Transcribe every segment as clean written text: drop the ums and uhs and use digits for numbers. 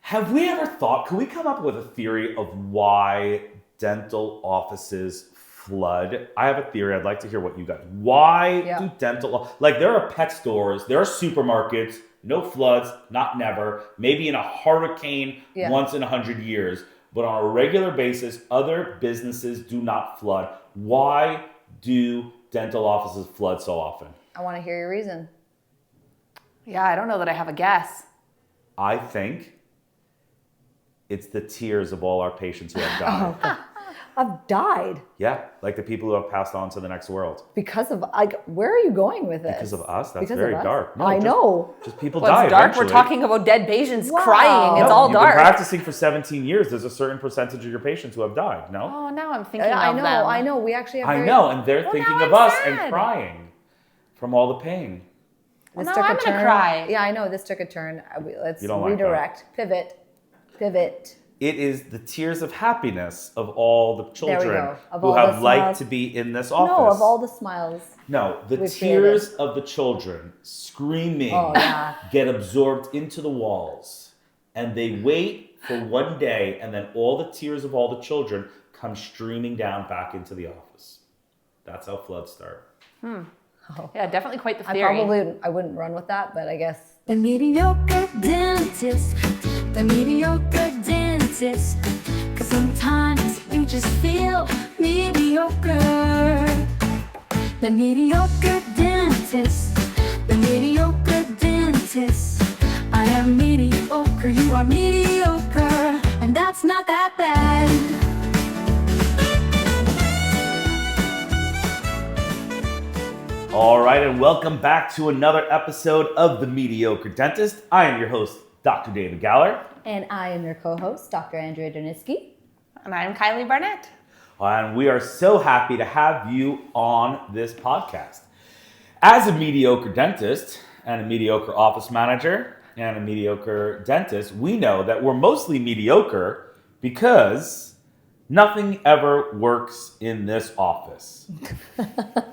Have we ever thought, can we come up with a theory of why dental offices flood? I have a theory. I'd like to hear what you got. Why do like there are pet stores, there are supermarkets, no floods, not never, maybe in a hurricane once in 100 years, but on a regular basis, other businesses do not flood. Why do dental offices flood so often? I want to hear your reason. Yeah, I don't know that I have a guess. I think it's the tears of all our patients who have died. I've died. Yeah, like the people who have passed on to the next world. Because of, like, where are you going with this? Because of us? That's because very dark. No, I know. Just people Well, die it's dark. eventually. We're talking about dead patients crying. It's all You've dark. been practicing for 17 years. There's a certain percentage of your patients who have died, no? Oh, now I'm thinking of them. I know. We actually have I know, and they're thinking of us sad. and crying from all the pain. Well, now I'm going to cry. Yeah, I know. This took a turn. Let's You don't like redirect. Pivot. It is the tears of happiness of all the children Of who all have the liked smiles. to be in this office. No, of all the smiles. No, the we've tears of the children screaming get absorbed into the walls. And they wait for one day, and then all the tears of all the children come streaming down back into the office. That's how floods start. Yeah, definitely quite the theory. I wouldn't run with that, but I guess. The mediocre dentist, the mediocre dentist. 'Cause sometimes you just feel mediocre. The mediocre dentist, the mediocre dentist. I am mediocre, you are mediocre, and that's not that bad. All right, and welcome back to another episode of The Mediocre Dentist. I am your host, Dr. David Galler. And I am your co-host, Dr. Andrea Donitsky. And I'm Kylie Barnett. And we are so happy to have you on this podcast. As a mediocre dentist and a mediocre office manager and a mediocre dentist, we know that we're mostly mediocre because nothing ever works in this office.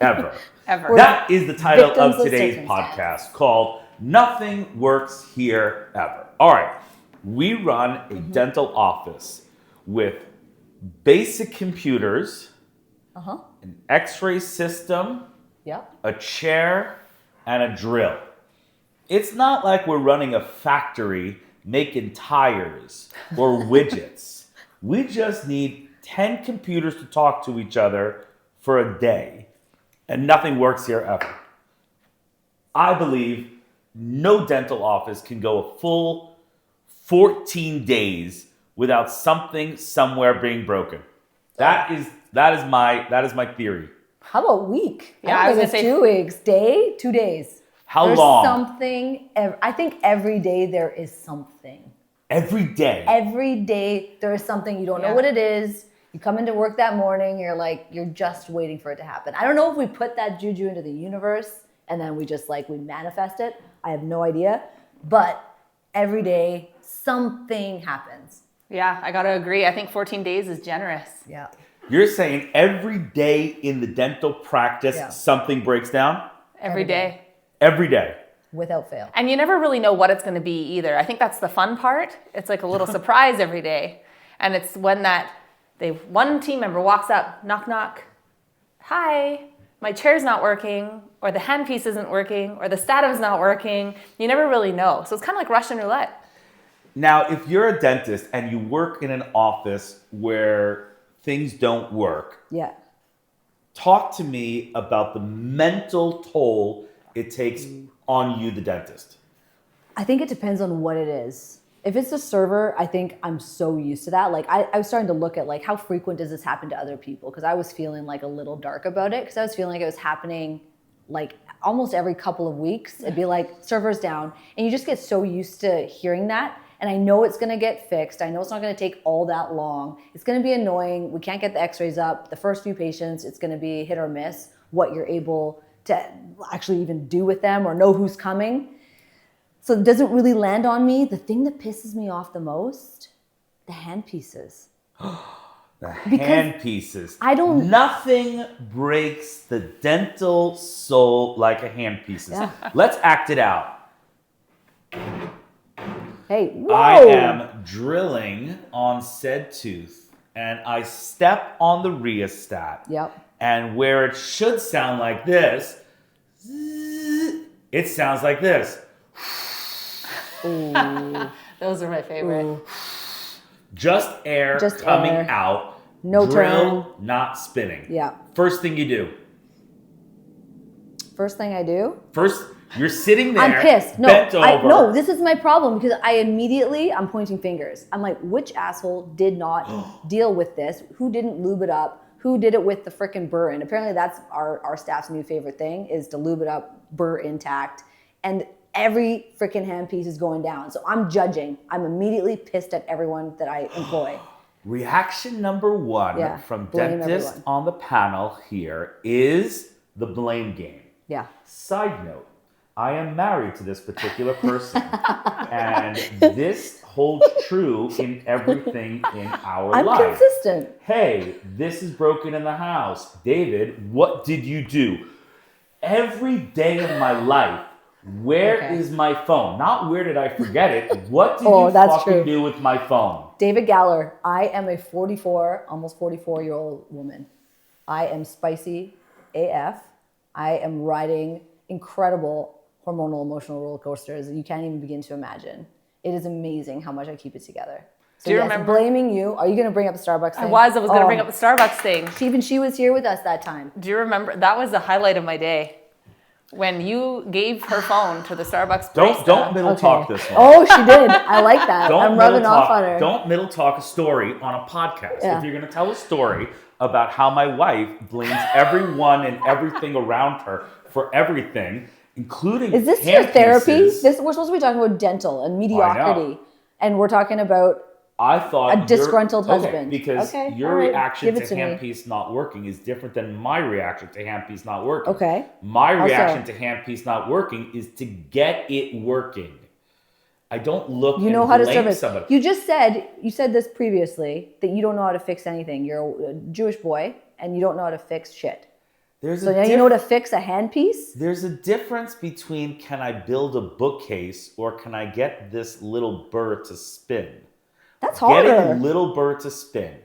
Ever. That is the title of today's podcast, called Nothing Works Here Ever. All right. We run a dental office with basic computers, an x-ray system, a chair, and a drill. It's not like we're running a factory making tires or widgets. We just need 10 computers to talk to each other for a day, and nothing works here ever. I believe no dental office can go a full 14 days without something somewhere being broken. That is my theory. How about week? Yeah, I was going to say 2 weeks. 2 days. How There's long? Something. I think every day there is something. Every day. Every day there is something. You don't know what it is. You come into work that morning. You're just waiting for it to happen. I don't know if we put that juju into the universe and then we manifest it. I have no idea. But every day something happens. Yeah, I got to agree. I think 14 days is generous. Yeah. You're saying every day in the dental practice something breaks down? Every day. Every day. Without fail. And you never really know what it's going to be either. I think that's the fun part. It's like a little surprise every day. And it's when one team member walks up, knock, knock. Hi, my chair's not working, or the handpiece isn't working, or the stativ's not working. You never really know. So it's kind of like Russian roulette. Now, if you're a dentist and you work in an office where things don't work, talk to me about the mental toll it takes on you, the dentist. I think it depends on what it is. If it's a server, I think I'm so used to that. Like I was starting to look at how frequent does this happen to other people? Because I was feeling a little dark about it. Because I was feeling like it was happening almost every couple of weeks. It'd be servers down, and you just get so used to hearing that. And I know it's going to get fixed. I know it's not going to take all that long. It's going to be annoying. We can't get the x-rays up. The first few patients, it's going to be hit or miss what you're able to actually even do with them or know who's coming. So it doesn't really land on me. The thing that pisses me off the most, the hand pieces. Hand pieces. Nothing breaks the dental soul like a hand pieces. Let's act it out. Hey, whoa. I am drilling on said tooth, and I step on the rheostat. Yep. And where it should sound like this, it sounds like this. Ooh. Those are my favorite. Ooh. Just air coming air. out. No drill, turn. not spinning. Yeah. First thing you do. First thing I do? First, you're sitting there. I'm pissed. No, bent over. no, this is my problem because I'm pointing fingers. I'm like, which asshole did not deal with this? Who didn't lube it up? Who did it with the frickin' burr in? Apparently that's our staff's new favorite thing is to lube it up, burr intact. And every frickin' handpiece is going down. So I'm judging. I'm immediately pissed at everyone that I employ. Reaction number one from blame dentist everyone. on the panel here is the blame game. Yeah. Side note, I am married to this particular person, and this holds true in everything in our I'm life. consistent. Hey, this is broken in the house. David, what did you do? Every day of my life, where is my phone? Not where did I forget it. What did you fucking do with my phone? David Galler, I am a 44, almost 44-year-old woman. I am spicy AF. I am riding incredible hormonal emotional roller coasters that you can't even begin to imagine. It is amazing how much I keep it together. So do you remember blaming you? Are you going to bring up the Starbucks thing? I was going to bring up the Starbucks thing. Even she was here with us that time. Do you remember? That was the highlight of my day. When you gave her phone to the Starbucks barista. Don't middle talk this one. Oh, she did. I like that. I'm rubbing off on her. Don't middle talk a story on a podcast. Yeah. If you're going to tell a story about how my wife blames everyone and everything around her for everything, including Is this your therapy? pieces, We're supposed to be talking about dental and mediocrity. And we're talking about I thought a disgruntled husband. Because Okay, your all right, reaction give it to to me. handpiece not working is different than my reaction to handpiece not working. Okay. My How reaction so? to handpiece not working is to get it working. I don't look You know and how to blame service. somebody. You said this previously, that you don't know how to fix anything. You're a Jewish boy and you don't know how to fix shit. So now you know how to fix a handpiece? There's a difference between can I build a bookcase or can I get this little burr to spin? That's harder. Getting a little burr to spin.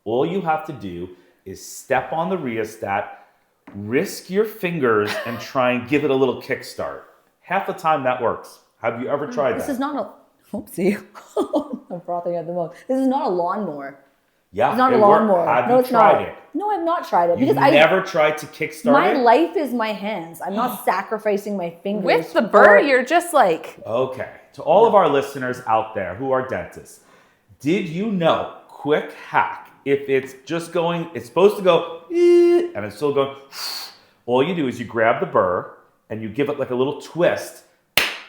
All you have to do is step on the rheostat, risk your fingers, and try and give it a little kickstart. Half the time that works. Have you ever tried that? This is not a... Oopsie. I'm frothing at the mouth. This is not a lawnmower. Yeah, It's not a it worked. lawnmower. Have No, you it's tried not. it? No, I've not tried it. You've Because never tried to kickstart my it? life is my hands. I'm not sacrificing my fingers. With the burr, you're just like... Okay. To all of our listeners out there who are dentists, did you know, quick hack, if it's just going, it's supposed to go, and it's still going, all you do is you grab the burr and you give it like a little twist.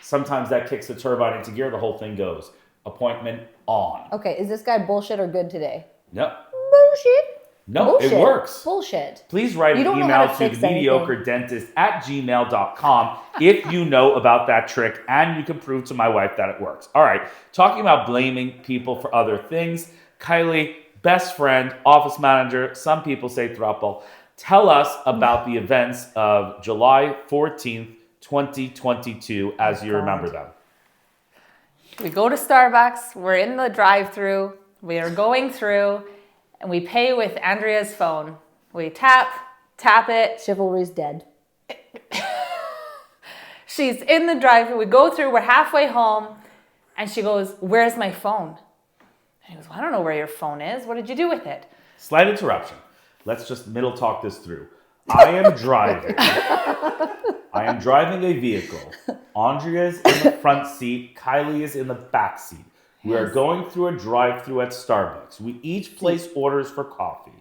Sometimes that kicks the turbine into gear, the whole thing goes. Appointment on. Okay, is this guy bullshit or good today? Yep. Bullshit. No, Bullshit. it works. Bullshit. Please write You an don't know how email to to fix mediocredentist@gmail.com if you know about that trick and you can prove to my wife that it works. All right, talking about blaming people for other things. Kylie, best friend, office manager, some people say throuple. Tell us about the events of July 14th, 2022 as you remember them. We go to Starbucks, we're in the drive-thru, we are going through, and we pay with Andrea's phone. We tap it. Chivalry's dead. She's in the drive-thru, we go through, we're halfway home, and she goes, "Where's my phone?" And he goes, "Well, I don't know where your phone is. What did you do with it?" Slight interruption. Let's just middle talk this through. I am driving. I am driving a vehicle. Andrea is in the front seat. Kylie is in the back seat. We are going through a drive-thru at Starbucks. We each place orders for coffee.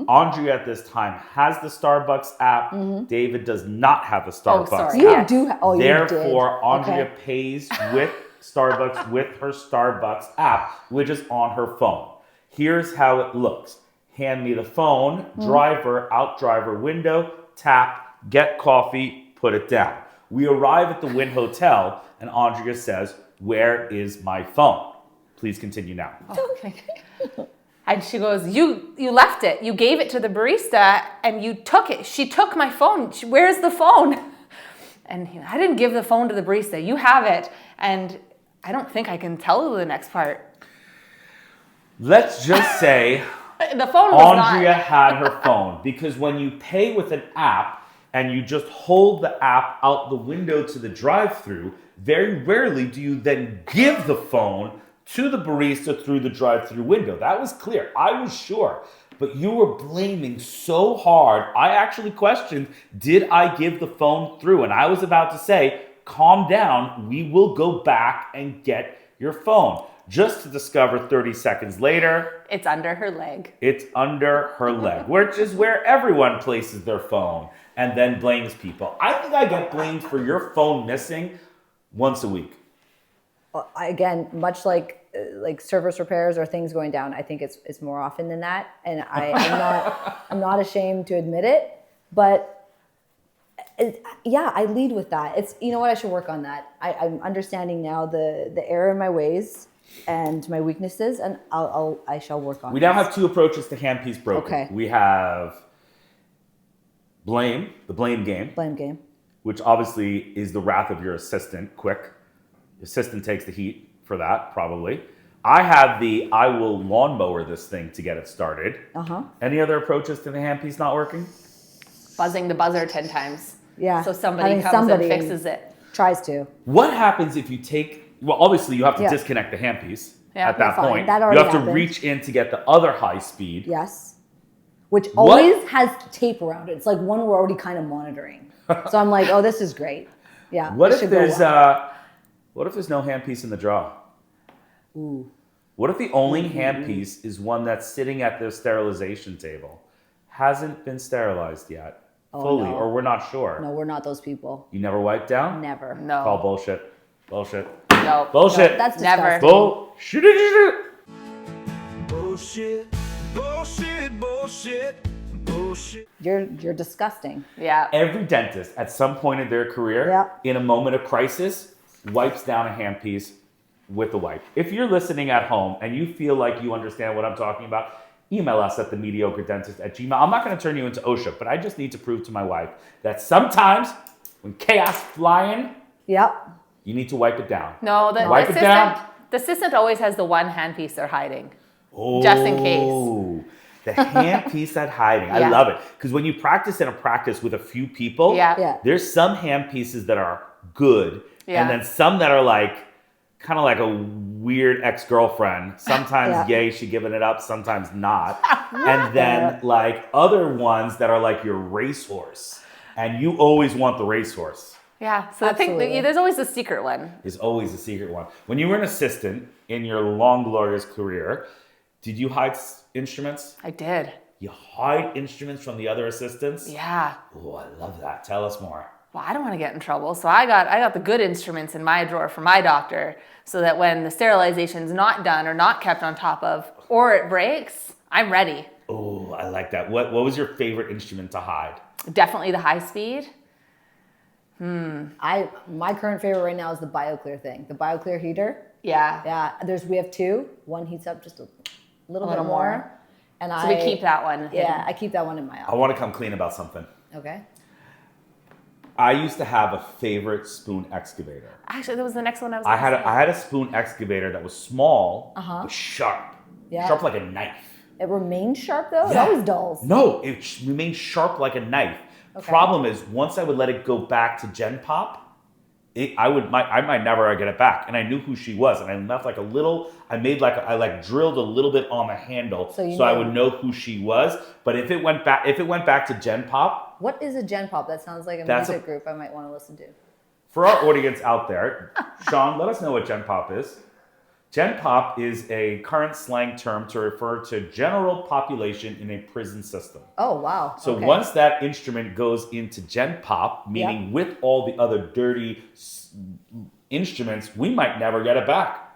Andrea at this time has the Starbucks app. David does not have the Starbucks sorry. You app. do. You Therefore, did. Andrea Okay. pays with Starbucks with her Starbucks app, which is on her phone. Here's how it looks. Hand me the phone, driver, out driver window, tap, get coffee, put it down. We arrive at the Wynn Hotel, and Andrea says, "Where is my phone?" Please continue now. Okay. And she goes, you left it. You gave it to the barista and you took it. She took my phone. Where's the phone? And I didn't give the phone to the barista. You have it. And I don't think I can tell the next part. Let's just say The phone was Andrea not. had her phone, because when you pay with an app and you just hold the app out the window to the drive-through, very rarely do you then give the phone to the barista through the drive-through window. That was clear. I was sure. But you were blaming so hard. I actually questioned, did I give the phone through? And I was about to say, calm down. We will go back and get your phone. Just to discover 30 seconds later, It's under her leg. it's under her leg, which is where everyone places their phone and then blames people. I think I get blamed for your phone missing once a week. Again, much like service repairs or things going down, I think it's more often than that, and I'm not ashamed to admit it. But yeah, I lead with that. It's, you know what, I should work on that. I'm understanding now the error in my ways and my weaknesses, and I shall work on. We now have two approaches to handpiece broken. Okay. We have blame, the blame game, which obviously is the wrath of your assistant. Quick, your assistant takes the heat for that, probably. I have the I will lawnmower this thing to get it started. Any other approaches to the handpiece not working? Buzzing the buzzer 10 times. Yeah. So somebody Having comes somebody and fixes it. Tries to. What happens if you take, well, obviously you have to Yeah. disconnect the handpiece Yeah, at that fine. point. That You already have to happened. reach in to get the other high speed. Yes. Which What? always has tape around it. It's like one we're already kind of monitoring. So I'm like, oh, this is great. Yeah. What this if should go there's well. what if there's no handpiece in the draw? Ooh. What if the only handpiece is one that's sitting at their sterilization table, hasn't been sterilized yet, fully, no. or we're not sure? No, we're not those people. You never wipe down? Never. No. Call bullshit. Bullshit. No. Bullshit. That's Never. disgusting. Bullshit. Bullshit, bullshit, bullshit, bullshit. You're disgusting. Yeah. Every dentist at some point in their career, Yeah. in a moment of crisis, wipes down a handpiece with a wipe. If you're listening at home and you feel like you understand what I'm talking about, email us at themediocredentist@gmail. I'm not going to turn you into OSHA, but I just need to prove to my wife that sometimes when chaos flying, Yep. you need to wipe it down. No, the Wipe it down. assistant always has the one handpiece they're hiding. Just in case. Oh, the handpiece at hiding. I Yeah. love it. Because when you practice in a practice with a few people, Yeah. there's some handpieces that are good, Yeah. and then some that are like, kind of like a weird ex-girlfriend. Sometimes, Yeah. yay, she giving it up, sometimes not. And then like other ones that are like your racehorse. And you always want the racehorse. Yeah. So I think Absolutely. there's always a secret one. Is always a secret one. When you were an assistant in your long, glorious career, did you hide instruments? I did. You hide instruments from the other assistants? Yeah. Oh, I love that. Tell us more. Well, I don't want to get in trouble. So I got the good instruments in my drawer for my doctor so that when the sterilization's not done or not kept on top of or it breaks, I'm ready. Oh, I like that. What was your favorite instrument to hide? Definitely the high speed. My current favorite right now is the BioClear thing. The BioClear heater. Yeah. Yeah. We have two. One heats up just a little bit little more. more. And So we keep that one. Yeah, hidden. I keep that one in my I office. want to come clean about something. Okay. I used to have a favorite spoon excavator. Actually, that was the next one I was I gonna say. had a spoon excavator that was small, but sharp. Yeah. Sharp like a knife. It remains sharp though. It Yeah. always dulls. No, it remained sharp like a knife. Okay. Problem is, once I would let it go back to Gen Pop, I might never get it back. And I knew who she was, and I left like a little. I drilled a little bit on the handle, So you I knew. would know who she was. But if it went back to Gen Pop, What is a Gen Pop? That sounds like a That's music group I might want to listen to. for our audience out there, Sean, let us know what Gen Pop is. Gen Pop is a current slang term to refer to general population in a prison system. Oh wow. So Okay. once that instrument goes into Gen Pop, meaning with all the other dirty instruments, we might never get it back.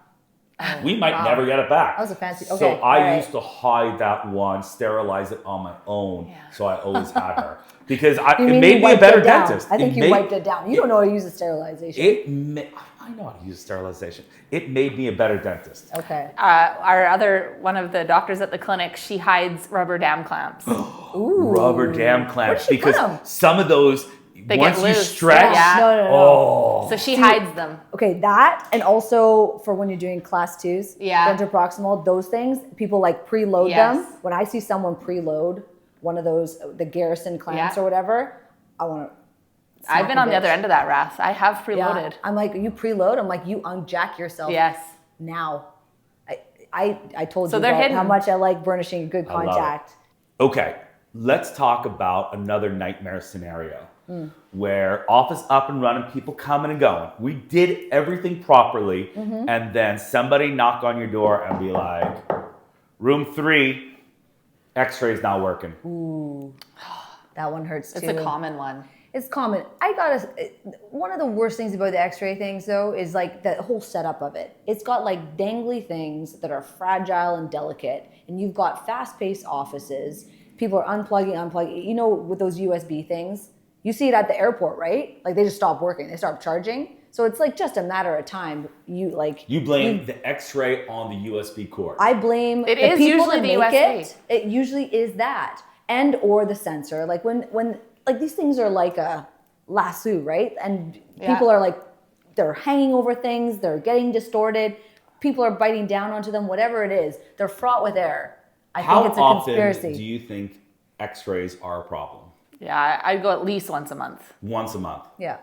We might wow. never get it back. That was a fancy- So okay, I all right. used to hide that one, sterilize it on my own. Yeah. So I always had her because You it mean made you me a wiped better it down? dentist. I think you wiped it down. You don't know how to use a sterilization. I know how to use sterilization. It made me a better dentist. Okay. One of the doctors at the clinic, she hides rubber dam clamps. Ooh. Rubber dam clamps, Where'd she put because 'em? some of those They once get you loose. stretch, Yeah. No. oh, Oh. So she hides them. Okay, that, and also for when you're doing class 2s, Yeah. dentoproximal, those things, people like preload Yes. them. When I see someone preload one of those, the Garrison clamps Yeah. or whatever, I want to. I've been on the other end of that, Ras. I have preloaded. I'm like, you preload? I'm like, you unjack yourself Yes. now. I told So you they're about hidden. how much I like burnishing good I love it. contact. Okay, let's talk about another nightmare scenario where office up and running, people coming and going. We did everything properly, and then somebody knock on your door and be like, room 3, x-ray's not working. That one hurts too. It's a common one. It's common. One of the worst things about the x-ray things though is like the whole setup of it. It's got like dangly things that are fragile and delicate, and you've got fast-paced offices. People are unplugging. You know, with those USB things, you see it at the airport, right? Like they just stop working. They stop charging. So it's like just a matter of time. You blame the x-ray on the USB cord. I blame It the is people usually that the make USB. it. It usually is that, and or the sensor. Like when like these things are like a lasso, right? And people are like, they're hanging over things. They're getting distorted. People are biting down onto them. Whatever it is, they're fraught with error. I think it's a conspiracy. How often do you think x-rays are a problem? Yeah, I go at least once a month. Once a month. Yeah.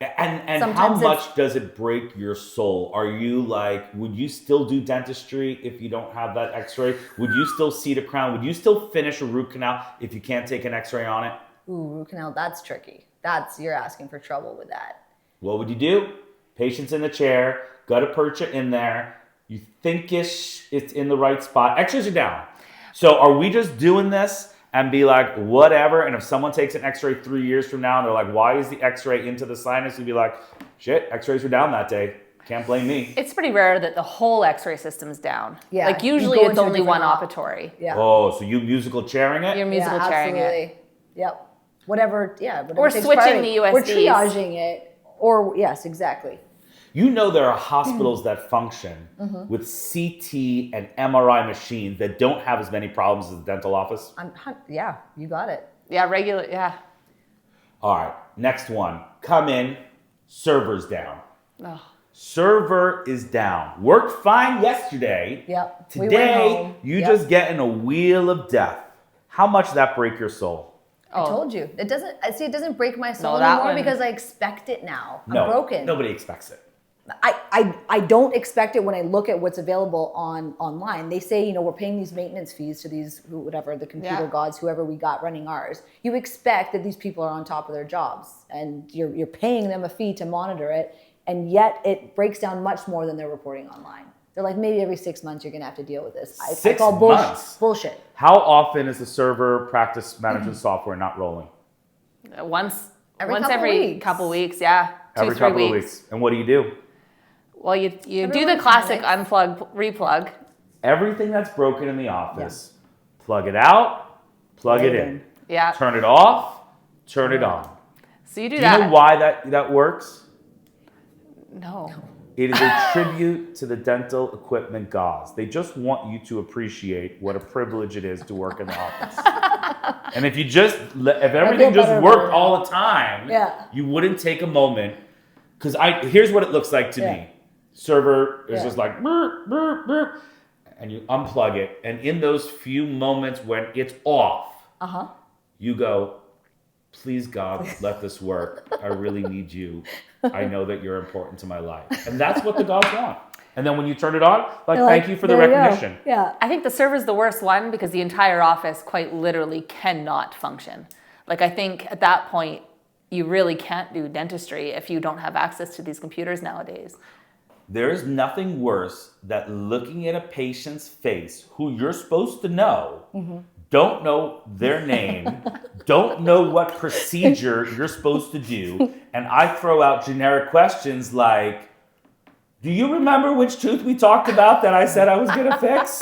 And how Sometimes much does it break your soul? Are you like, would you still do dentistry if you don't have that x-ray? Would you still seed a crown? Would you still finish a root canal if you can't take an x-ray on it? Ooh, root canal, that's tricky. You're asking for trouble with that. What would you do? Patient's in the chair, got to perch it in there. You think-ish it's in the right spot. X-rays are down. So are we just doing this and be like, whatever, and if someone takes an x-ray 3 years from now and they're like, why is the x-ray into the sinus? You'd be like, shit, x-rays were down that day. Can't blame me. It's pretty rare that the whole x-ray system's down. Yeah, Like you usually go it's into a only different one operatory. Yeah. Oh, so you musical chairing it? You're musical chairing it. absolutely. Yep. Whatever Or takes switching priority. the We're USBs. triaging it. Or, yes, exactly. You know there are hospitals that function with CT and MRI machines that don't have as many problems as the dental office. Yeah, you got it. Yeah. All right, next one. Come in, server's down. Oh. Server is down. Worked fine yesterday. Yep. We went Today, home. you Yep. just get in a wheel of death. How much does that break your soul? I told you. It doesn't break my soul No, that anymore one- because I expect it now. No, I'm broken. nobody expects it. I don't expect it when I look at what's available online. They say, we're paying these maintenance fees to these, whatever, the computer gods, whoever we got running ours. You expect that these people are on top of their jobs and you're paying them a fee to monitor it, and yet it breaks down much more than they're reporting online. They're like, maybe every 6 months you're going to have to deal with this. I call months? bullshit. How often is the server practice management software not rolling? Once Every couple weeks, yeah. 2-3 Every couple of weeks. And what do? Well, you do Everyone the classic panics. unplug, replug. Everything that's broken in the office, plug it out, plug it in. Yeah. Turn it off, turn it on. So you do Do you that. know why that works? No. It is a tribute to the dental equipment gods. They just want you to appreciate what a privilege it is to work in the office. And if everything just better worked about it. all the time, you wouldn't take a moment. Because here's what it looks like to me. Server is just like, burp, burp, burp, and you unplug it. And in those few moments when it's off, you go, please God, let this work. I really need you. I know that you're important to my life. And that's what the gods want. And then when you turn it on, thank you for the recognition. Yeah. I think the server's the worst one because the entire office quite literally cannot function. Like I think at that point, you really can't do dentistry if you don't have access to these computers nowadays. There is nothing worse than looking at a patient's face who you're supposed to know, don't know their name, don't know what procedure you're supposed to do, and I throw out generic questions like, do you remember which tooth we talked about that I said I was going to fix?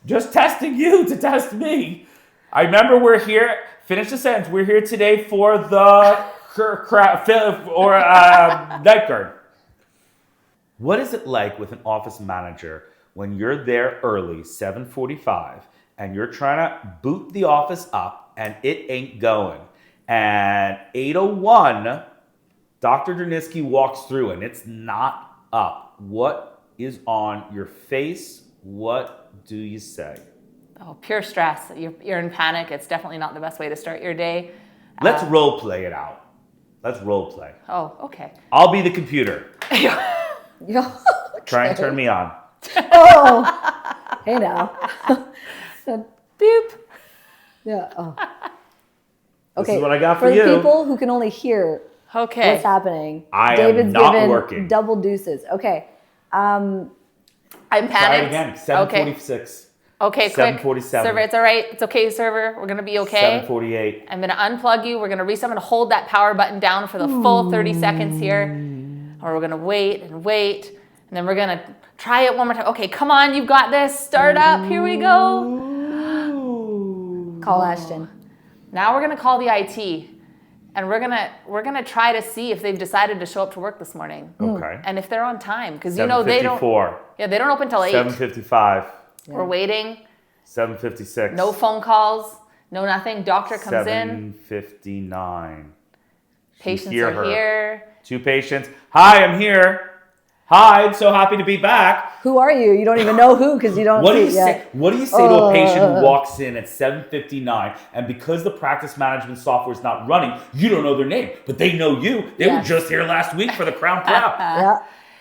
Just testing you to test me. I remember we're here, finish the sentence, we're here today for the night guard. What is it like with an office manager when you're there early, 7:45, and you're trying to boot the office up and it ain't going? And 8:01, Dr. Dernisky walks through and it's not up. What is on your face? What do you say? Oh, pure stress. You're in panic. It's definitely not the best way to start your day. Let's role play it out. Let's role play. Oh, okay. I'll be the computer. Yeah. Try and turn me on. Oh, hey now. Boop. Yeah. Oh. This Okay. is what I got for the you. people who can only hear Okay. what's happening, I am David's not given working. double deuces. Okay. I'm Try panicked. it again. 7:46. Okay, quick. 7:47. Server, it's all right. It's okay, server. We're going to be okay. 7:48. I'm going to unplug you. We're going to reset. I'm going to hold that power button down for the full 30 seconds here. Or we're going to wait. And then we're going to try it one more time. Okay, come on. You've got this. Start up. Here we go. Call Ashton. Now we're going to call the IT. And we're gonna try to see if they've decided to show up to work this morning. Okay. And if they're on time. Because you know they don't. 7:54. Yeah, they don't open till 8. 7:55. We're waiting. 7:56. No phone calls. No nothing. Doctor comes in. 7:59. Patients hear are her. here. 2 patients. Hi, I'm here. Hi, I'm so happy to be back. Who are you? You don't even know who because you don't What do see you it say? yet. What do you say to a patient who walks in at 7:59 and because the practice management software is not running, you don't know their name, but they know you. They were Yes. just here last week for the Crown Prep. Yeah.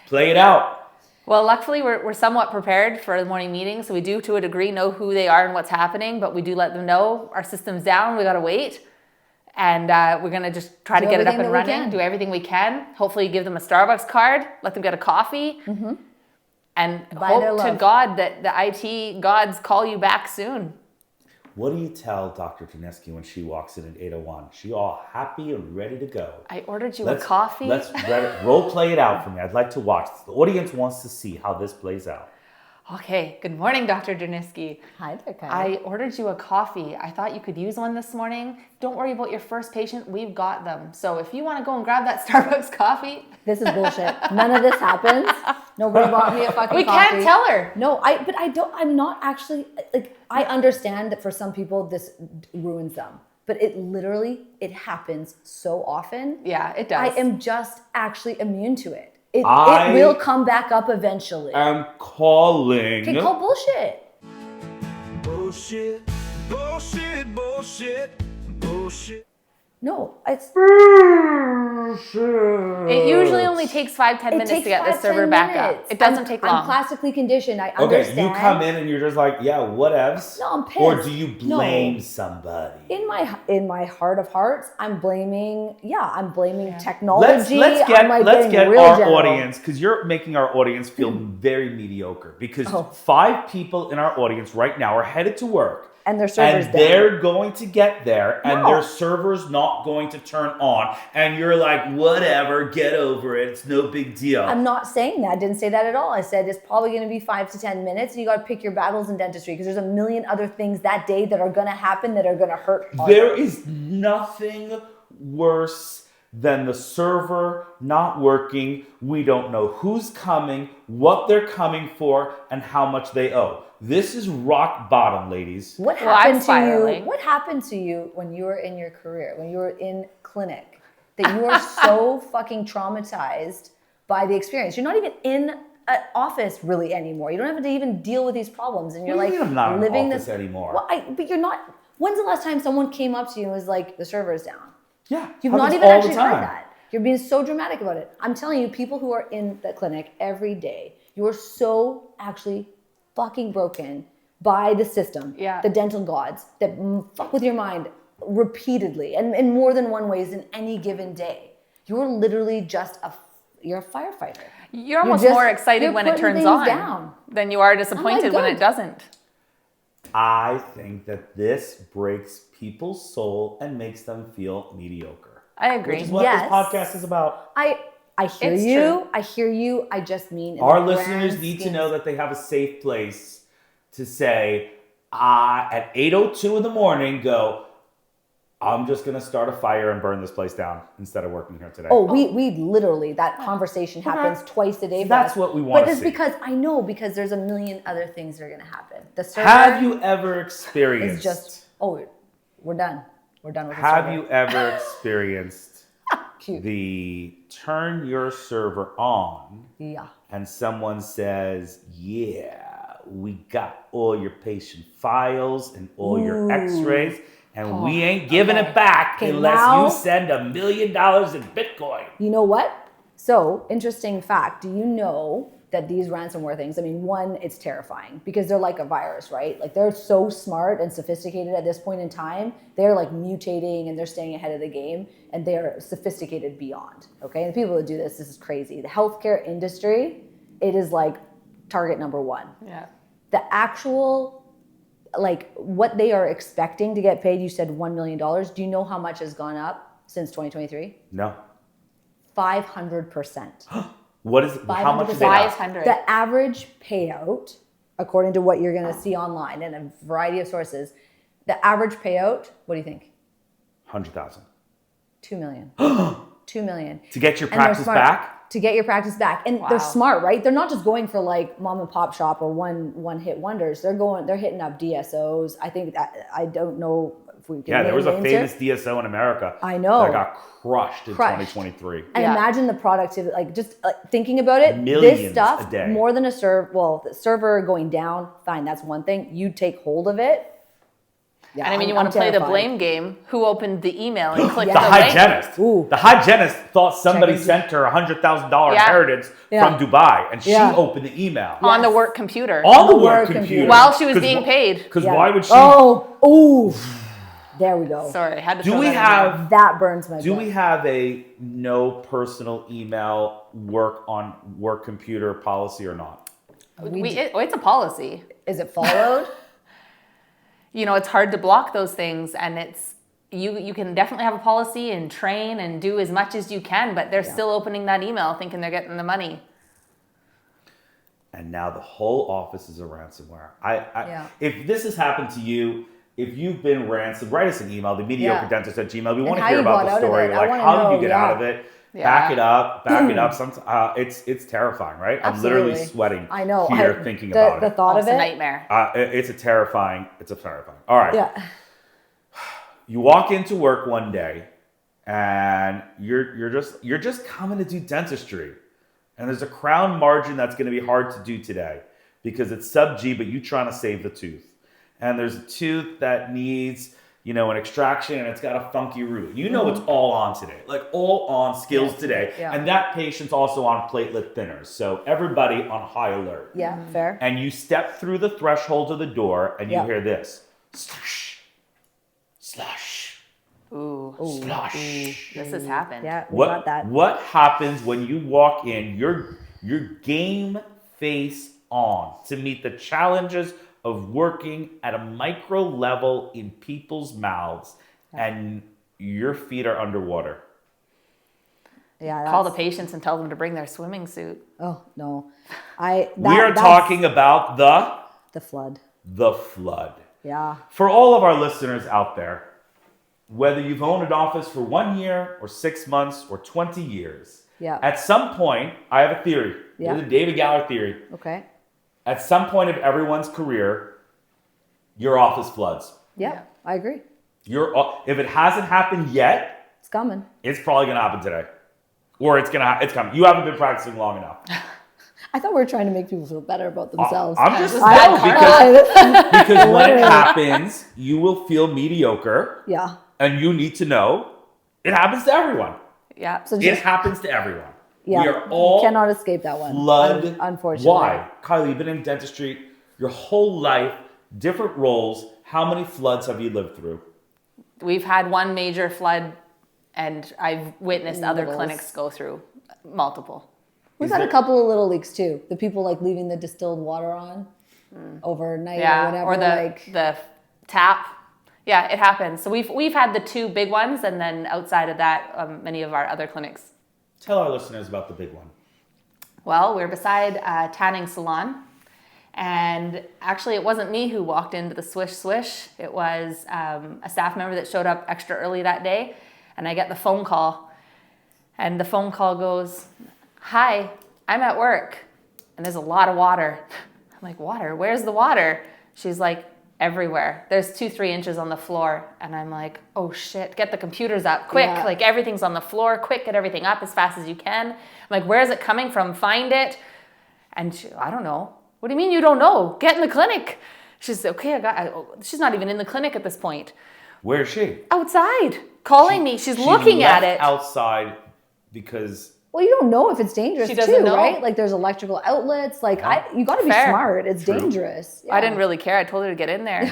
Play it out. Well, luckily we're somewhat prepared for the morning meeting, so we do to a degree know who they are and what's happening, but we do let them know our system's down, we gotta wait. And we're gonna just try to get it up everything and that we running, can. do everything we can. Hopefully give them a Starbucks card, let them get a coffee. And Buy their hope to love. God that the IT gods call you back soon. What do you tell Dr. Janeski when she walks in at 8:01? She all happy and ready to go. I ordered you a coffee. Let's role play it out for me. I'd like to watch. The audience wants to see how this plays out. Okay, good morning, Dr. Dernisky. Hi there, Kylie. I ordered you a coffee. I thought you could use one this morning. Don't worry about your first patient. We've got them. So if you want to go and grab that Starbucks coffee, This is bullshit. None of this happens. Nobody bought me a fucking we coffee. can't tell her. No, I'm not actually, like, I understand that for some people this ruins them. But it happens so often. Yeah, it does. I am just actually immune to it. It I will come back up eventually. I'm calling. Okay, call bullshit. Bullshit, bullshit, bullshit, bullshit. No, it's It usually only takes 5-10 it minutes to takes get the 5-10 server back up. minutes. It doesn't I'm- take I'm long. classically conditioned. I Okay, understand. you come in and you're just like, yeah, whatevs. No, I'm pissed. Or do you No. blame somebody? In my heart of hearts, I'm blaming technology. Let's I'm get getting real our general. audience, because you're making our audience feel very mediocre. Because Oh. 5 people in our audience right now are headed to work. And their server's and down. they're going to get there and No. their server's not going to turn on. And you're like, whatever, get over it. It's no big deal. I'm not saying that. I didn't say that at all. I said it's probably going to be 5 to 10 minutes. And you got to pick your battles in dentistry because there's a million other things that day that are going to happen that are going to hurt. There is nothing worse than the server not working. We don't know who's coming, what they're coming for, and how much they owe. This is rock bottom, ladies. What Well, I'm happened to spiraling. you? What happened to you when you were in your career, when you were in clinic, that you are so fucking traumatized by the experience? You're not even in an office really anymore. You don't have to even deal with these problems, and you're What do like you mean I'm not in an living office this anymore? Well, but you're not. When's the last time someone came up to you and was like, "The server's down"? Yeah, You've not happens even all actually the heard time. that. You're being so dramatic about it. I'm telling you, people who are in the clinic every day, you are so actually fucking broken by the system, Yeah. the dental gods that fuck with your mind repeatedly and in more than one ways in any given day. You're literally just you're a firefighter. You're almost just- more excited you're when it putting turns things on down. than you are disappointed when God. it doesn't. I think that this breaks people's soul and makes them feel mediocre. I agree. Which is what Yes. this podcast is about. I hear It's you. true. I hear you. I just mean in Our the listeners grand need to scheme. know that they have a safe place to say, at 8:02 in the morning, go, I'm just going to start a fire and burn this place down instead of working here today. Oh, we literally, that conversation happens twice a day. for That's us. what we wanna But it's see. because there's a million other things that are going to happen. The server Have you ever experienced? is just, we're done. We're done with the Have server. you ever experienced Cute. the turn your server on Yeah. and someone says, yeah, we got all your patient files and all your x-rays and we ain't giving it back Okay, unless now- you send $1 million in Bitcoin. You know what? So, interesting fact. Do you know that these ransomware things, I mean, one, it's terrifying because they're like a virus, right? Like they're so smart and sophisticated at this point in time. They're like mutating and they're staying ahead of the game and they're sophisticated beyond, okay? And the people that do this is crazy. The healthcare industry, it is like target number one. Yeah. The actual, like what they are expecting to get paid, you said $1 million. Do you know how much has gone up since 2023? No. 500%. What is, how much is it? 500. The average payout, according to what you're going to see online and a variety of sources, the average payout, what do you think? 100,000. 2 million. 2 million. To get your And they're practice smart. back? To get your practice back. And they're smart, right? They're not just going for like mom and pop shop or one hit wonders. They're hitting up DSOs. I think that, I don't know if we can Yeah, there was a name names famous here. DSO in America. I know. That got crushed in 2023. And Yeah. imagine the productivity, like just thinking about it, Millions this stuff, a day. more than the server going down, fine, that's one thing. You take hold of it. Yeah, And I mean, you I'm want to play the terrified. blame game. Who opened the email and clicked Yeah. The the link? hygienist. Ooh. The hygienist thought somebody Checking- sent her $100,000 Yeah. inheritance Yeah. from Dubai, and she Yeah. opened the email On the Yes. work computer. on the the work work computer computer. While she was being paid. Because Yeah. why would she? Ooh. There we go. Sorry, I had to Do throw we that in there. have? That burns my Do blood. we have a no personal email work on work computer policy or not? It's a policy. Is it followed? You know, it's hard to block those things, and it's you can definitely have a policy and train and do as much as you can, but they're still opening that email thinking they're getting the money. And now the whole office is a ransomware. Yeah. If this has happened to you, if you've been ransomed, write us an email, the mediocre Yeah. dentist at Gmail. We want to how hear you about got the out of story. it. I Like, wanna how did know, you get out yeah. of it? Yeah. Back it up. It's terrifying, right? I'm literally Absolutely. sweating I know. here thinking about the it. thought It's of a it. nightmare. It's terrifying. All right. Yeah. You walk into work one day and you're just coming to do dentistry. And there's a crown margin that's going to be hard to do today because it's sub G, but you're trying to save the tooth. And there's a tooth that needs, an extraction and it's got a funky root. It's all on today, like all on skills today. Yeah. And that patient's also on platelet thinners. So everybody on high alert. Yeah, fair. And you step through the threshold of the door and you Yeah. hear this. Slush. Slush. Ooh, Slush. this has happened. Yeah, we got that. What happens when you walk in? Your game face on to meet the challenges of working at a micro level in people's mouths, and your feet are underwater. Yeah. Call the that's- patients and tell them to bring their swimming suit. Oh no. We are talking about the flood. the flood. Yeah. For all of our listeners out there, whether you've owned an office for 1 year or 6 months or 20 years, Yeah. at some point, I have a theory. Yeah. The David Galler theory. Okay. At some point of everyone's career, your office floods. Yeah, Yeah. I agree. If it hasn't happened yet, It's coming. it's probably going to happen today. Or it's coming. You haven't been practicing long enough. I thought we were trying to make people feel better about themselves. I'm just because when it happens, you will feel mediocre, Yeah. and you need to know it happens to everyone. Yeah. So It just happens to everyone. yeah, We are all you cannot escape that one. flood. Unfortunately. Why? Kylie, you've been in dentistry your whole life, different roles. How many floods have you lived through? We've had one major flood, and I've witnessed other Littles. clinics go through multiple. We've Is had a there- couple of little leaks too. The people like leaving the distilled water on overnight or Yeah, whatever. or like the tap. Yeah, it happens. So we've had the two big ones, and then outside of that, many of our other clinics. Tell our listeners about the big one. Well, we're beside a tanning salon, and actually it wasn't me who walked into the swish swish. It was a staff member that showed up extra early that day, and I get the phone call, and the phone call goes, "Hi, I'm at work, and there's a lot of water." I'm like, "Water? Where's the water?" She's like, everywhere. There's 2-3 inches on the floor, and I'm like, oh shit, get the computers up quick. Yeah. Like everything's on the floor, quick, get everything up as fast as you can. I'm like, where is it coming from? Find it. And I don't know. What do you mean you don't know? Get in the clinic. She's okay. She's not even in the clinic at this point. Where is she? Outside, calling me. She's looking at it. Outside because. Well, you don't know if it's dangerous She doesn't know. right? Like there's electrical outlets. Like you got to be Fair. smart. It's True. dangerous. I didn't really care. I told her to get in there.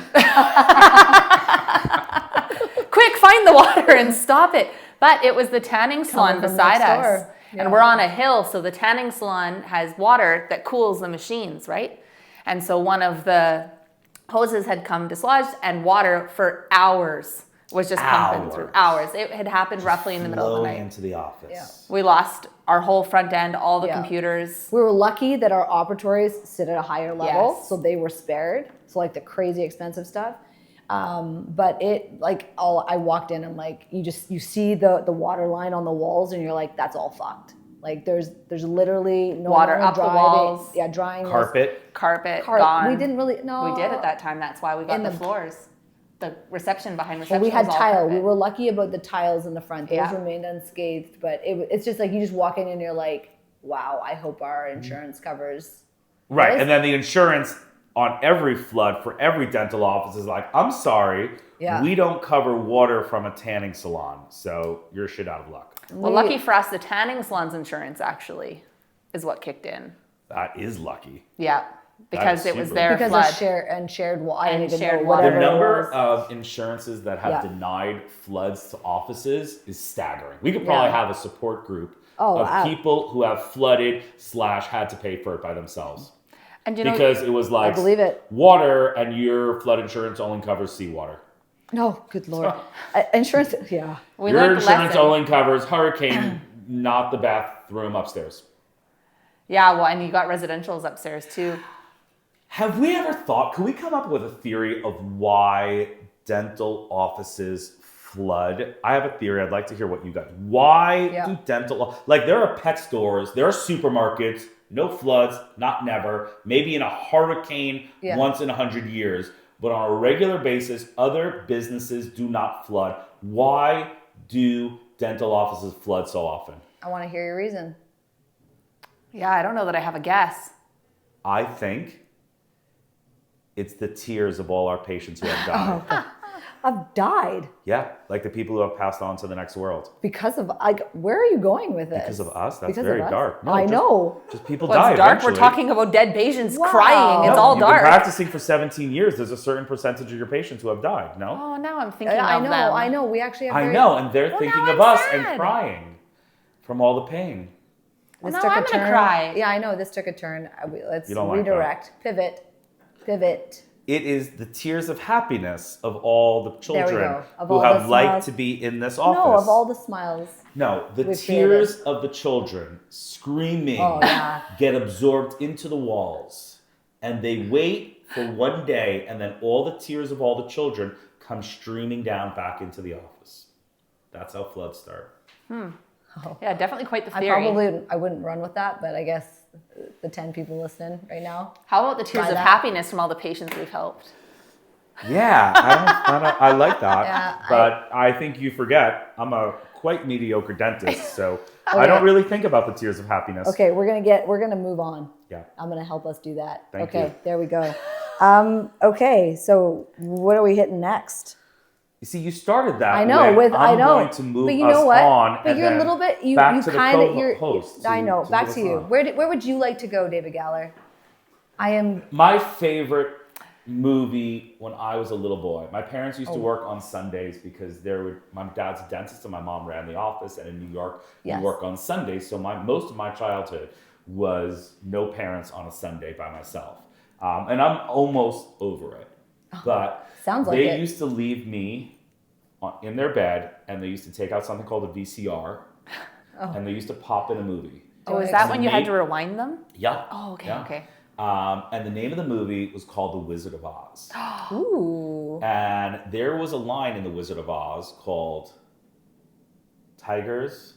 Quick, find the water and stop it. But it was the tanning salon from beside next us. door. Yeah. And we're on a hill, so the tanning salon has water that cools the machines, right? And so one of the hoses had come dislodged, and water for hours was just pumping through. Hours. It had happened roughly in the middle of the Flowing night. into the office. Yeah. We lost our whole front end, all the Yeah. computers. We were lucky that our operatories sit at a higher level, Yes. so they were spared. So like the crazy expensive stuff. But it like I walked in and like you see the water line on the walls and you're like, that's all fucked. Like there's literally no Water more up the driving- walls. Yeah, drying was- Carpet. Carpet Car- gone. We didn't really no. We did at that time. That's why we got In the the- floors. The reception behind Well, reception. we had was all tile. We carpet. were lucky about the tiles in the front. Those Yeah. remained unscathed. But it's just like you just walk in and you're like, wow, I hope our insurance covers. Right. Yes. And then the insurance on every flood for every dental office is like, I'm sorry, Yeah. we don't cover water from a tanning salon, so you're shit out of luck. Well, lucky for us, the tanning salon's insurance actually is what kicked in. That is lucky. Yeah, because is it was super their Because flood. of shared water. I And don't even shared know water. The whatever it number was. of insurances that have Yeah. denied floods to offices is staggering. We could probably Yeah. have a support group Oh, of wow. people who have flooded / had to pay for it by themselves. And you know, Because it was like believe it. water and your flood insurance only covers seawater. No, good lord. Insurance, yeah. we Your learned the insurance lesson. only covers hurricane, not the bathroom upstairs. Yeah, well, and you got residentials upstairs too. Have we ever thought, could we come up with a theory of why dental offices flood? I have a theory. I'd like to hear what you guys, why Yeah. do dental, like there are pet stores, there are supermarkets, no floods, not never, maybe in a hurricane Yeah. once in 100 years, but on a regular basis, other businesses do not flood. Why do dental offices flood so often? I want to hear your reason. Yeah, I don't know that I have a guess. I think it's the tears of all our patients who have died. I've died Yeah, like the people who have passed on to the next world. because of, like, where are you going with this? Because of us? That's Because very of us? dark. I just- know. Just people Well, die it's dark. eventually. We're talking about dead patients Wow. crying. It's No, all you've dark. been practicing for 17 years. There's a certain percentage of your patients who have died, no? Oh, now I'm thinking I of know, them. I know. We actually have I very- know, and they're Well, thinking now of I'm us sad. and crying from all the pain. Well, This now took a I'm gonna turn. cry. Yeah, I know. This took a turn. Let's You don't like that. redirect. Pivot. It is the tears of happiness of all the we children go. Of who all have the liked smiles. to be in this office. No, of all the smiles. No, the we've tears of the children screaming Oh, yeah. get absorbed into the walls. And they wait for one day, and then all the tears of all the children come streaming down back into the office. That's how floods start. Yeah, definitely quite the I theory. wouldn't run with that, but I guess the 10 people listening right now. How about the tears Try of that. happiness from all the patients we've helped? Yeah, I like that. Yeah, but I think you forget I'm a quite mediocre dentist, so I don't really think about the tears of happiness. Okay, we're gonna move on. Yeah. I'm gonna help us do that. Thank okay, you. there we go. Okay, so what are we hitting next? You see, you started that. I know. When I I'm know. going to move but you us know what? on. But and you're a then little bit. You back to the kind of. You're. co-host I know. to Back move to us you. on. Where would you like to go, David Galler? I am. My favorite movie when I was a little boy. My parents used to work on Sundays because my dad's a dentist and my mom ran the office. And in New York, Yes. we work on Sundays. So most of my childhood was no parents on a Sunday by myself. And I'm almost over it. But Sounds like they it. used to leave me in their bed, and they used to take out something called a VCR, and they used to pop in a movie. Oh, is Right. that when you had to rewind them? Yeah. Oh, okay, Yeah. okay. And the name of the movie was called The Wizard of Oz. Ooh. And there was a line in The Wizard of Oz called Tigers,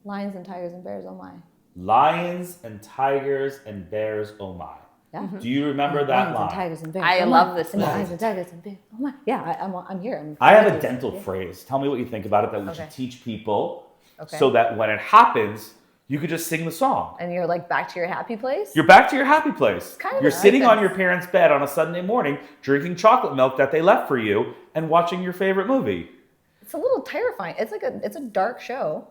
Lions and tigers and bears. Oh my. Lions and Tigers and Bears, oh my. Yeah. Do you remember that Lions and line? tigers and bears. I Oh love my. this And movie. lions and tigers and bears. Oh my. Yeah, I'm here. I have a this. dental Yeah. phrase. Tell me what you think about it that we Okay. should teach people Okay. so that when it happens, you could just sing the song. And you're like back to your happy place. You're back to your happy place. kind of You're like sitting on this. your parents' bed on a Sunday morning, drinking chocolate milk that they left for you, and watching your favorite movie. It's a little terrifying. It's a dark show.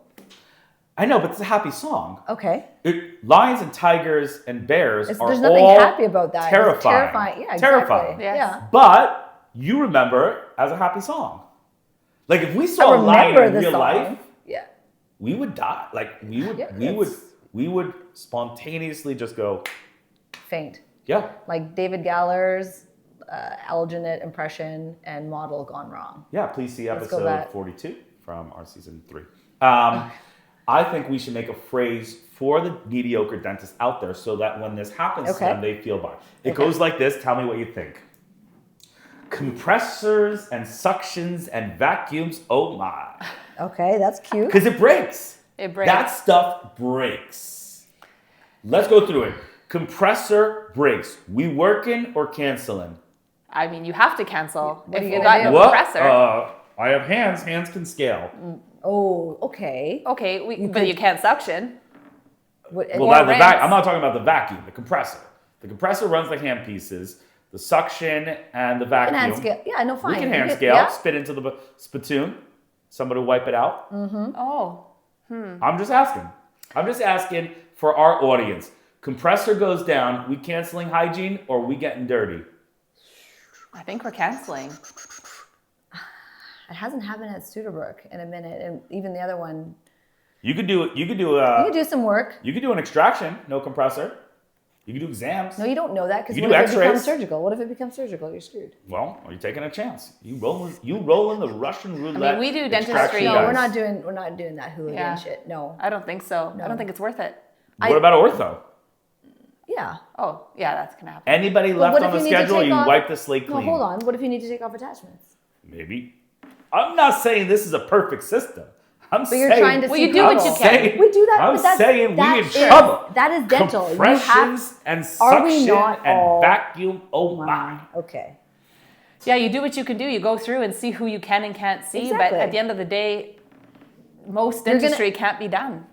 I know, but it's a happy song. Okay. Lions and tigers and bears are There's nothing all happy about that. It's terrifying. terrifying. Yeah, exactly. Terrifying. Yes. Yeah. But you remember it as a happy song. Like if we saw I a lion remember in the real song. life, Yeah. we would die. Like Yeah, we would spontaneously just go, Faint. yeah. Like David Galler's alginate impression and model gone wrong. Yeah, please see Let's go episode back. 42 from our season 3. I think we should make a phrase for the mediocre dentists out there so that when this happens to Okay. them, they feel bad. It Okay. goes like this. Tell me what you think. Compressors and suctions and vacuums, oh my. Okay, that's cute. Because it breaks. It breaks. That stuff breaks. Let's go through it. Compressor breaks. We working or canceling? I mean, you have to cancel What if are you you gonna got do? no compressor. I have hands. Hands can scale. Oh, okay. Okay, but you can't suction. What- Well, Or I'm rinse. not talking about the vacuum, the compressor. The compressor runs the hand pieces, the suction and the can vacuum. hand scale. Yeah, no, fine. We can You hand get- scale, yeah? spit into the spittoon, somebody wipe it out. Oh, I'm just asking. I'm just asking for our audience. Compressor goes down, we canceling hygiene or we getting dirty? I think we're canceling. It hasn't happened at Studerbrook in a minute, and even the other one. You could do You can do some work. you could do an extraction, no compressor. You could do exams. No, you don't know that because You what do if it becomes X-rays. surgical? What if it becomes surgical? You're screwed. Well, are you taking a chance? You rolling the Russian roulette. we do extraction dentistry. No, dice. we're not doing that hooligan Yeah. shit. No. I don't think so. I No. don't think it's worth it. What about ortho? Yeah. Oh, yeah, that's gonna happen. Anybody But left what on if the you need to schedule, take you off- wipe the slate No, clean. hold on. What if you need to take off attachments? Maybe. I'm not saying this is a perfect system. I'm But you're saying, trying to Well, see you do what trouble. you can. saying- We do that. I'm but that's, saying that we in is- trouble. That is dental. You Compressions and Are we suction not and all- vacuum. Oh my. Okay. Yeah, you do what you can do. You go through and see who you can and can't see. Exactly. But at the end of the day, most You're gonna- dentistry can't be done.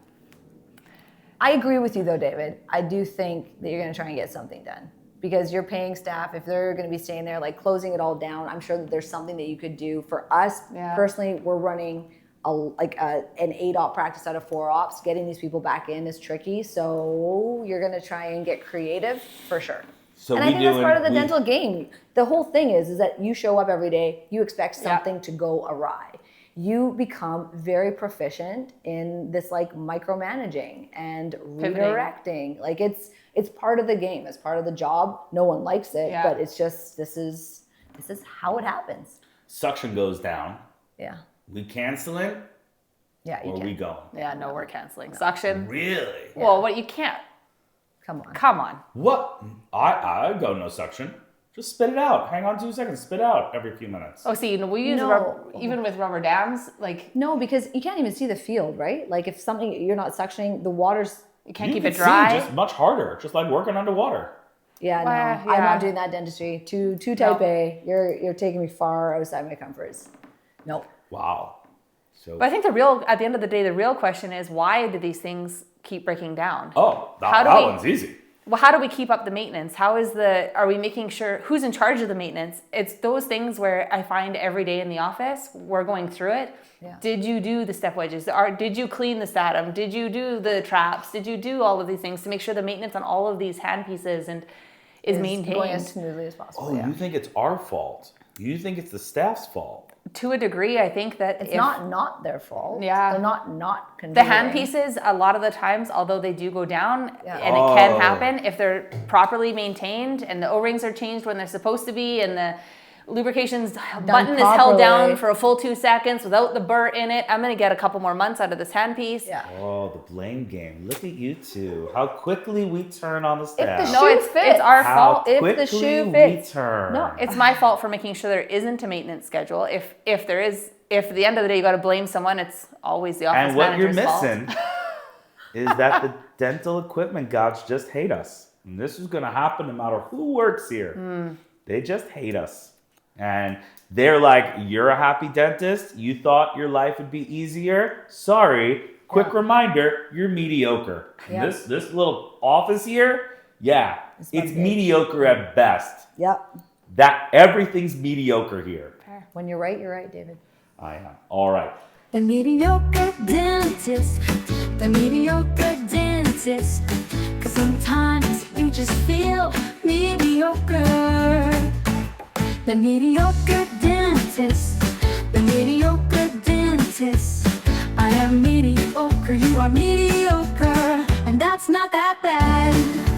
I agree with you though, David. I do think that you're going to try and get something done because you're paying staff. If they're going to be staying there, like closing it all down, I'm sure that there's something that you could do. For us Yeah. personally, we're running an 8-op practice out of 4 ops. Getting these people back in is tricky. So you're going to try and get creative for sure. So And I think that's part of the dental game. The whole thing is that you show up every day, you expect something to go awry. You become very proficient in this like micromanaging and Pivoting. redirecting. Like it's part of the game. It's part of the job. No one likes it, Yeah. but it's just this is how it happens. Suction goes down. Yeah. We canceling Yeah, you or can. we going? Yeah, no, we're canceling. Suction. Really? Well, what you can't. Come on. Come on. What? I go no suction. Just spit it out. Hang on 2 seconds. Spit out every few minutes. Oh, see, we use No. rubber, even with rubber dams, like No, because you can't even see the field, right? Like if something you're not suctioning, the water's you can't You keep can it dry. See, just much harder. Just like working underwater. yeah, no. Well, I'm yeah. not doing that dentistry. Too type A. You're taking me far outside my comforts. Nope. Wow. So. But I think at the end of the day, the real question is why do these things keep breaking down? Oh, How do that we- one's easy. Well, how do we keep up the maintenance? Are we making sure, who's in charge of the maintenance? It's those things where I find every day in the office, we're going through it. Yeah. Did you do the step wedges? Did you clean the stratum? Did you do the traps? Did you do all of these things to make sure the maintenance on all of these hand pieces is Going as maintained? smoothly as possible. Oh, yeah. you think it's our fault? You think it's the staff's fault? To a degree, I think that It's not their fault. Yeah. They're not the hand contributing. pieces, a lot of the times, although they do go down, Yeah. and it can Oh. happen if they're properly maintained and the O-rings are changed when they're supposed to be and the lubrication's button is held down properly. for a full 2 seconds without the burr in it. I'm going to get a couple more months out of this handpiece. Yeah. Oh, the blame game. Look at you two. How quickly we turn on the If staff. the No, shoe it's fits. our How fault. if the quickly shoe we fits. turn. No, It's my fault for making sure there isn't a maintenance schedule. If at the end of the day you got to blame someone, it's always the office And what you're manager's fault. missing is that the dental equipment gods just hate us. And this is going to happen no matter who works here. They just hate us. And they're like, you're a happy dentist? You thought your life would be easier? Sorry. Quick reminder, you're mediocre. Yeah. This little office here, it's mediocre at best. Yep. That everything's mediocre here. When you're right, David. I am. All right. The mediocre dentist, the mediocre dentist. 'Cause sometimes you just feel mediocre. The mediocre dentist, the mediocre dentist. I am mediocre, you are mediocre, and that's not that bad.